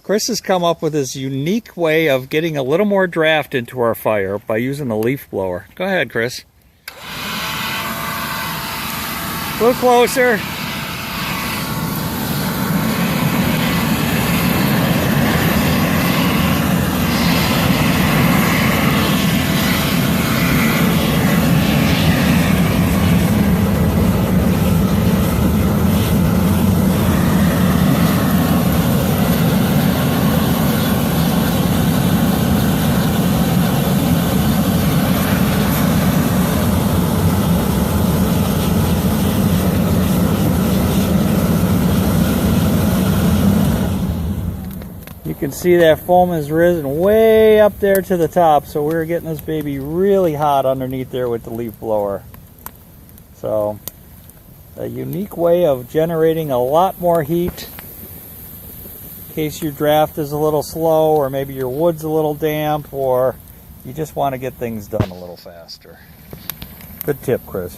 Chris has come up with this unique way of getting a little more draft into our fire by using the leaf blower. Go ahead, Chris. A little closer. You can see that foam has risen way up there to the top, so we're getting this baby really hot underneath there with the leaf blower. So, a unique way of generating a lot more heat in case your draft is a little slow, or maybe your wood's a little damp, or you just want to get things done a little faster. Good tip, Chris.